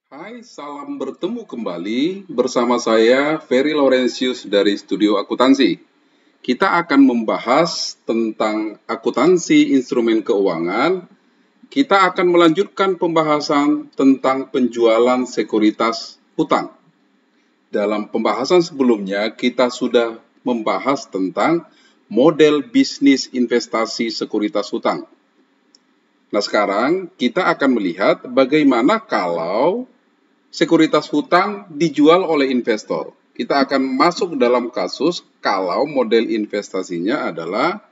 Hai, salam bertemu kembali bersama saya Ferry Laurentius dari Studio Akuntansi. Kita akan membahas tentang akuntansi instrumen keuangan. Kita akan melanjutkan pembahasan tentang penjualan sekuritas hutang. Dalam pembahasan sebelumnya, kita sudah membahas tentang model bisnis investasi sekuritas hutang. Nah, sekarang kita akan melihat bagaimana kalau sekuritas hutang dijual oleh investor. Kita akan masuk dalam kasus kalau model investasinya adalah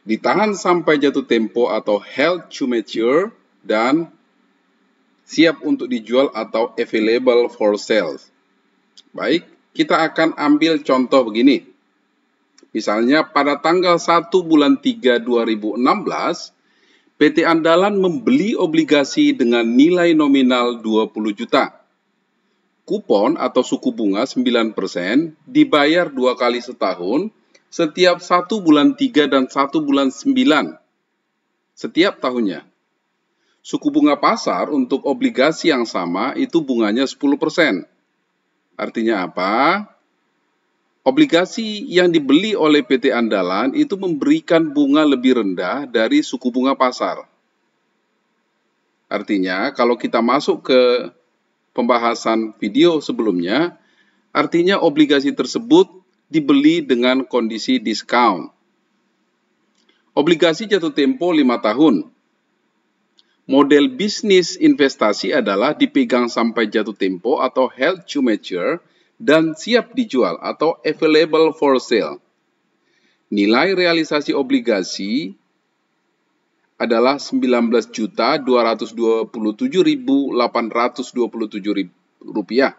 ditahan sampai jatuh tempo atau held to mature dan siap untuk dijual atau available for sale. Baik, kita akan ambil contoh begini. Misalnya pada tanggal 1 bulan 3 2016, PT Andalan membeli obligasi dengan nilai nominal 20 juta. Kupon atau suku bunga 9% dibayar 2 kali setahun, setiap 1 bulan 3 dan 1 bulan 9 setiap tahunnya. Suku bunga pasar untuk obligasi yang sama itu bunganya 10%. Artinya apa? Obligasi yang dibeli oleh PT Andalan itu memberikan bunga lebih rendah dari suku bunga pasar. Artinya, kalau kita masuk ke pembahasan video sebelumnya, artinya obligasi tersebut dibeli dengan kondisi diskon. Obligasi jatuh tempo 5 tahun. Model bisnis investasi adalah dipegang sampai jatuh tempo atau held to mature dan siap dijual atau available for sale. Nilai realisasi obligasi adalah Rp19.227.827.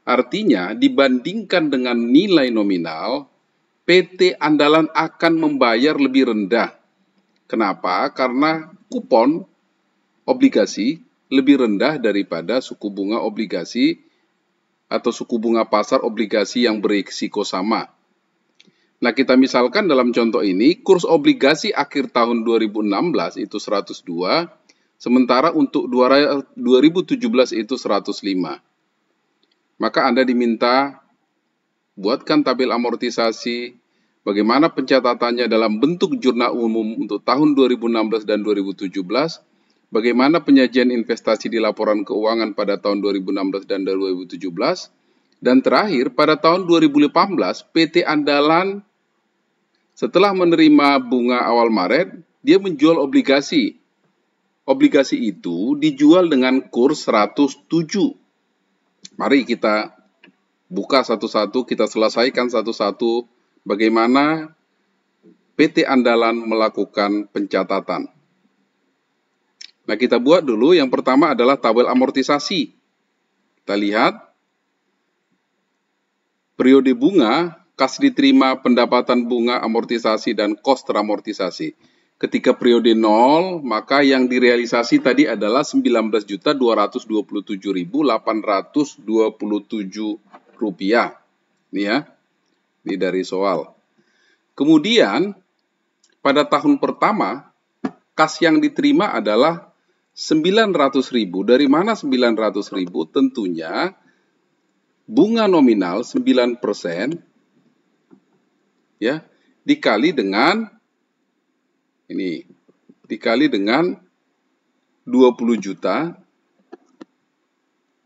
Artinya, dibandingkan dengan nilai nominal, PT Andalan akan membayar lebih rendah. Kenapa? Karena kupon obligasi lebih rendah daripada suku bunga obligasi atau suku bunga pasar obligasi yang berisiko sama. Nah, kita misalkan dalam contoh ini, kurs obligasi akhir tahun 2016 itu 102, sementara untuk 2017 itu 105. Maka Anda diminta buatkan tabel amortisasi, bagaimana pencatatannya dalam bentuk jurnal umum untuk tahun 2016 dan 2017, bagaimana penyajian investasi di laporan keuangan pada tahun 2016 dan 2017, dan terakhir pada tahun 2018 PT Andalan setelah menerima bunga awal Maret, dia menjual obligasi. Obligasi itu dijual dengan kurs 107. Mari kita buka satu-satu, kita selesaikan satu-satu bagaimana PT Andalan melakukan pencatatan. Nah, kita buat dulu, yang pertama adalah tabel amortisasi. Kita lihat, periode bunga, kas diterima, pendapatan bunga, amortisasi, dan kos teramortisasi. Ketika periode 0, maka yang direalisasi tadi adalah Rp19.227.827. Ini ya, ini dari soal. Kemudian, pada tahun pertama, kas yang diterima adalah Rp900.000. Dari mana Rp900.000? Tentunya bunga nominal 9% ya dikali dengan ini, dikali dengan 20 juta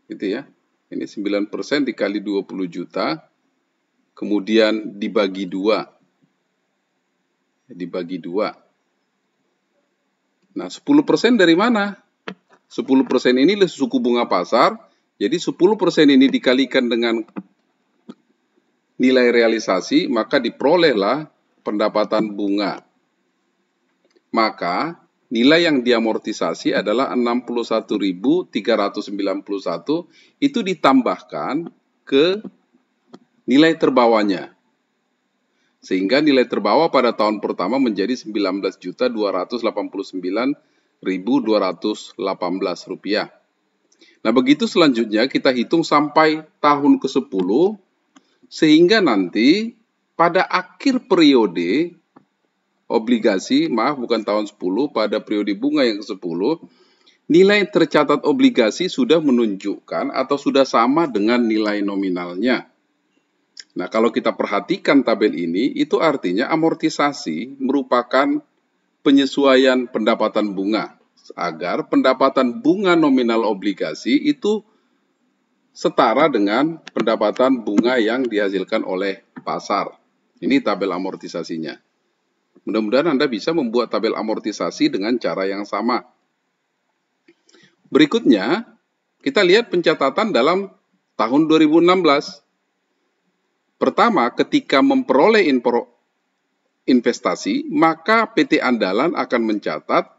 gitu ya. Ini 9% dikali 20 juta, kemudian dibagi 2. Dibagi 2. Nah, 10% dari mana? 10% ini suku bunga pasar, jadi 10% ini dikalikan dengan nilai realisasi, maka diperolehlah pendapatan bunga. Maka, nilai yang diamortisasi adalah 61.391, itu ditambahkan ke nilai terbawanya. Sehingga nilai terbawa pada tahun pertama menjadi Rp19.289.218. Nah, begitu selanjutnya kita hitung sampai tahun ke-10, sehingga nanti pada akhir periode obligasi, maaf bukan tahun 10, pada periode bunga yang ke-10, nilai tercatat obligasi sudah menunjukkan atau sudah sama dengan nilai nominalnya. Nah, kalau kita perhatikan tabel ini, itu artinya amortisasi merupakan penyesuaian pendapatan bunga, agar pendapatan bunga nominal obligasi itu setara dengan pendapatan bunga yang dihasilkan oleh pasar. Ini tabel amortisasinya. Mudah-mudahan Anda bisa membuat tabel amortisasi dengan cara yang sama. Berikutnya, kita lihat pencatatan dalam tahun 2016. Pertama, ketika memperoleh investasi, maka PT Andalan akan mencatat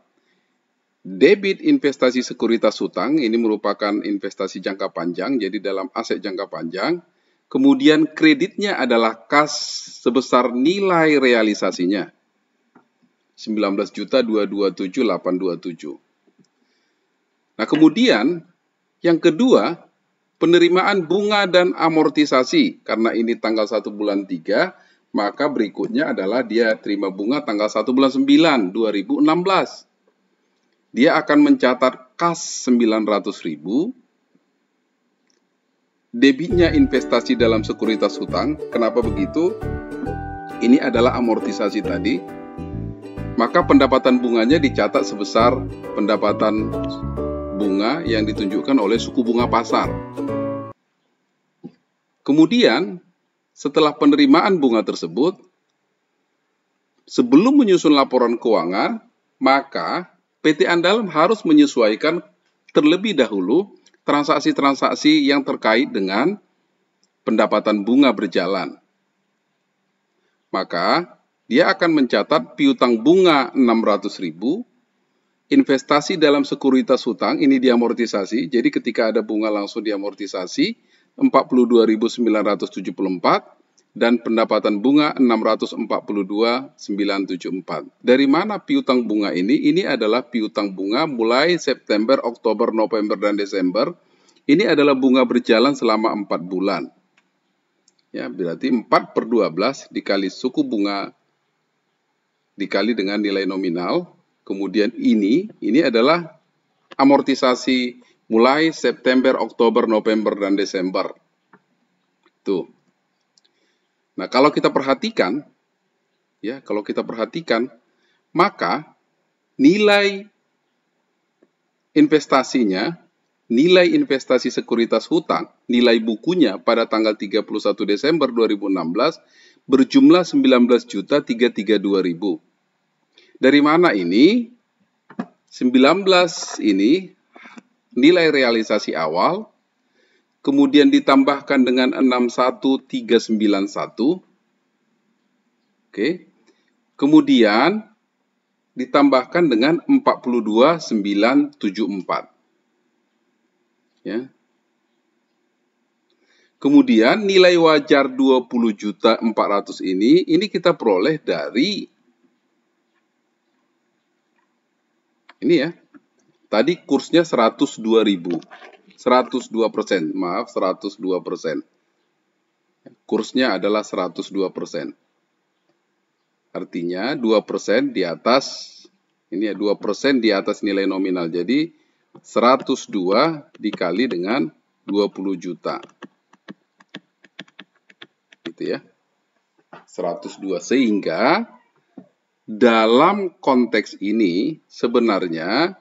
debit investasi sekuritas hutang, ini merupakan investasi jangka panjang, jadi dalam aset jangka panjang. Kemudian kreditnya adalah kas sebesar nilai realisasinya, 19.227.827. Nah, kemudian yang kedua, penerimaan bunga dan amortisasi. Karena ini tanggal 1 bulan 3, maka berikutnya adalah dia terima bunga tanggal 1 bulan 9, 2016. Dia akan mencatat kas 900.000, debitnya investasi dalam sekuritas hutang. Kenapa begitu? Ini adalah amortisasi tadi. Maka pendapatan bunganya dicatat sebesar pendapatan bunga yang ditunjukkan oleh suku bunga pasar. Kemudian, setelah penerimaan bunga tersebut, sebelum menyusun laporan keuangan, maka PT Andalan harus menyesuaikan terlebih dahulu transaksi-transaksi yang terkait dengan pendapatan bunga berjalan. Maka, dia akan mencatat piutang bunga 600.000, investasi dalam sekuritas hutang, ini diamortisasi, jadi ketika ada bunga langsung diamortisasi, 42.974, dan pendapatan bunga 642.974. Dari mana piutang bunga ini? Ini adalah piutang bunga mulai September, Oktober, November, dan Desember. Ini adalah bunga berjalan selama 4 bulan. Ya, berarti 4/12 dikali suku bunga dikali dengan nilai nominal. Kemudian ini adalah amortisasi mulai September, Oktober, November, dan Desember. Tuh. Nah, kalau kita perhatikan, maka nilai investasinya, nilai investasi sekuritas hutang, nilai bukunya pada tanggal 31 Desember 2016 berjumlah 19.332.000. Dari mana ini? 19 ini nilai realisasi awal, kemudian ditambahkan dengan 61.391. Oke. Kemudian ditambahkan dengan 42.974. Ya. Kemudian nilai wajar 20.400.000 ini kita peroleh dari ini ya. Tadi kursnya 102.000. 102%, maaf 102%. Kursnya adalah 102%. Artinya 2% di atas, ini ya 2% di atas nilai nominal. Jadi 102 dikali dengan 20 juta. Gitu ya. 102. Sehingga dalam konteks ini sebenarnya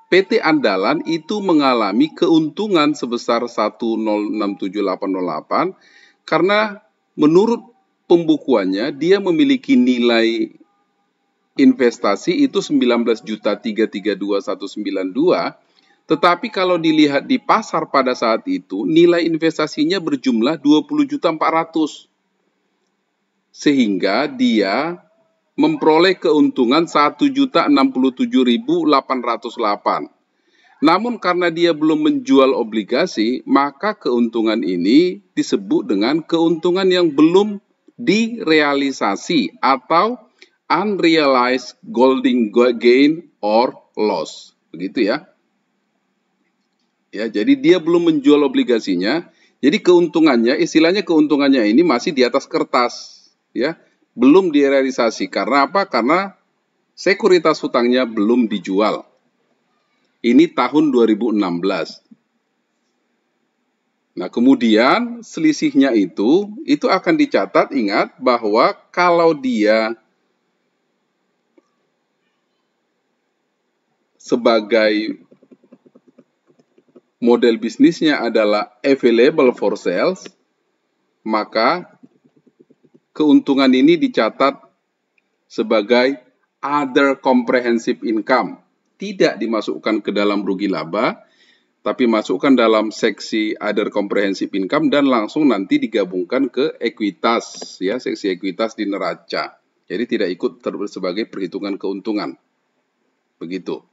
PT Andalan itu mengalami keuntungan sebesar 1067808 karena menurut pembukuannya dia memiliki nilai investasi itu 19.332.192, tetapi kalau dilihat di pasar pada saat itu nilai investasinya berjumlah 20.400.000, sehingga dia memperoleh keuntungan 1.067.808. Namun karena dia belum menjual obligasi, maka keuntungan ini disebut dengan keuntungan yang belum direalisasi atau unrealized holding gain or loss. Begitu ya. Ya, jadi dia belum menjual obligasinya. Jadi keuntungannya, istilahnya keuntungannya ini masih di atas kertas, ya. Belum direalisasi. Karena apa? Karena sekuritas hutangnya belum dijual. Ini tahun 2016. Nah, kemudian selisihnya itu akan dicatat. Ingat bahwa kalau dia sebagai model bisnisnya adalah available for sales, maka keuntungan ini dicatat sebagai other comprehensive income. Tidak dimasukkan ke dalam rugi laba, tapi masukkan dalam seksi other comprehensive income dan langsung nanti digabungkan ke ekuitas, ya, seksi ekuitas di neraca. Jadi tidak ikut sebagai perhitungan keuntungan. Begitu.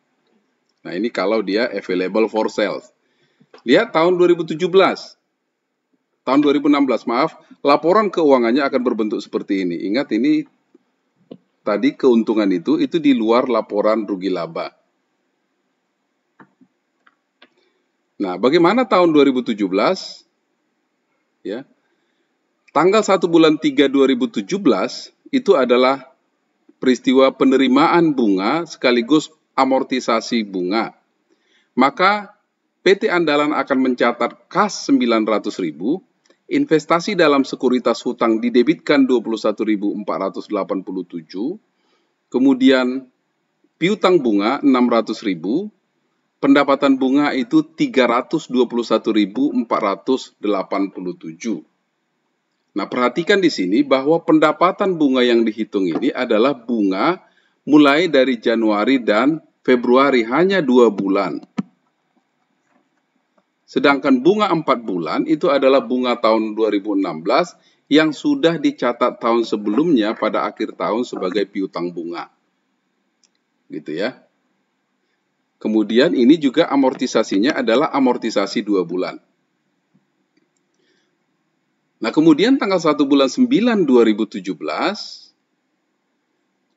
Nah, ini kalau dia available for sales. Lihat tahun 2017. Tahun 2016, maaf, laporan keuangannya akan berbentuk seperti ini. Ingat, ini tadi keuntungan itu di luar laporan rugi laba. Nah, bagaimana tahun 2017? Ya. Tanggal 1 bulan 3 2017 itu adalah peristiwa penerimaan bunga sekaligus amortisasi bunga. Maka PT Andalan akan mencatat kas 900.000, investasi dalam sekuritas hutang didebitkan 21.487, kemudian piutang bunga 600.000, pendapatan bunga itu 321.487. Nah, perhatikan di sini bahwa pendapatan bunga yang dihitung ini adalah bunga mulai dari Januari dan Februari, hanya 2 bulan. Sedangkan bunga 4 bulan itu adalah bunga tahun 2016 yang sudah dicatat tahun sebelumnya pada akhir tahun sebagai piutang bunga. Gitu ya. Kemudian ini juga amortisasinya adalah amortisasi 2 bulan. Nah, kemudian tanggal 1 bulan 9 2017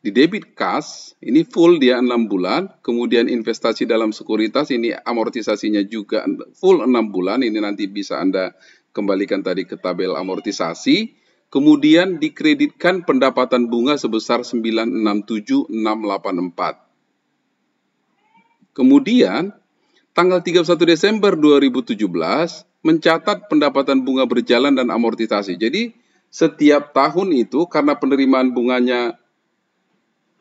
di debit kas, ini full dia 6 bulan, kemudian investasi dalam sekuritas ini amortisasinya juga full 6 bulan, ini nanti bisa Anda kembalikan tadi ke tabel amortisasi, kemudian dikreditkan pendapatan bunga sebesar 967.684. Kemudian, tanggal 31 Desember 2017, mencatat pendapatan bunga berjalan dan amortisasi. Jadi, setiap tahun itu, karena penerimaan bunganya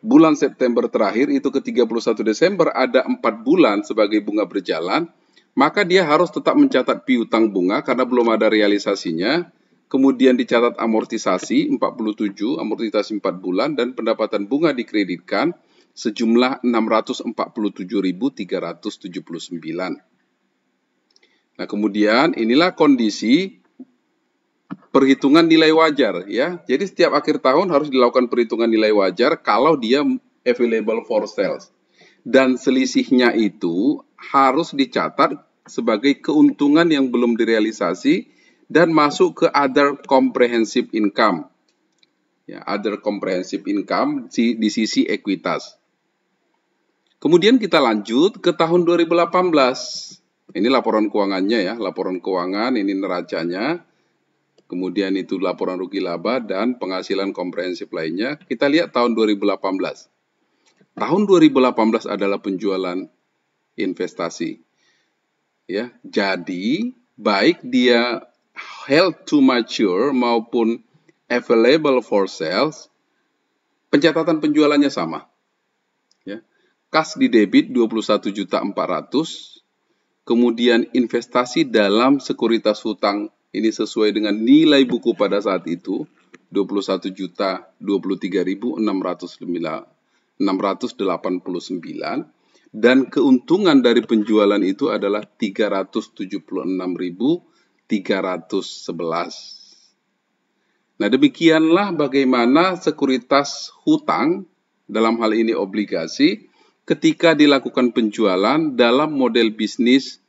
bulan September terakhir, itu ke 31 Desember, ada 4 bulan sebagai bunga berjalan, maka dia harus tetap mencatat piutang bunga, karena belum ada realisasinya. Kemudian dicatat amortisasi, 47, amortisasi 4 bulan, dan pendapatan bunga dikreditkan, sejumlah 647.379. Nah, kemudian inilah kondisi perhitungan nilai wajar, ya. Jadi setiap akhir tahun harus dilakukan perhitungan nilai wajar kalau dia available for sales. Dan selisihnya itu harus dicatat sebagai keuntungan yang belum direalisasi dan masuk ke other comprehensive income. Ya, other comprehensive income di sisi ekuitas. Kemudian kita lanjut ke tahun 2018. Ini laporan keuangannya ya, laporan keuangan, ini neracanya. Kemudian itu laporan rugi laba dan penghasilan komprehensif lainnya. Kita lihat tahun 2018. Tahun 2018 adalah penjualan investasi. Ya, jadi baik dia held to mature maupun available for sales, pencatatan penjualannya sama. Ya. Kas di debit 21.400.000, kemudian investasi dalam sekuritas hutang ini sesuai dengan nilai buku pada saat itu 21.023.689 dan keuntungan dari penjualan itu adalah 376.311. Nah, demikianlah bagaimana sekuritas hutang, dalam hal ini obligasi, ketika dilakukan penjualan dalam model bisnis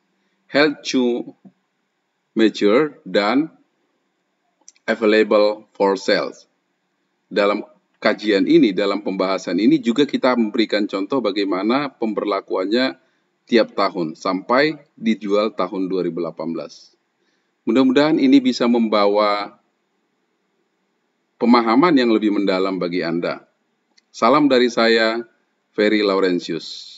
held to mature dan available for sales. Dalam kajian ini, dalam pembahasan ini juga kita memberikan contoh bagaimana pemberlakuannya tiap tahun sampai dijual tahun 2018. Mudah-mudahan ini bisa membawa pemahaman yang lebih mendalam bagi Anda. Salam dari saya, Ferry Laurentius.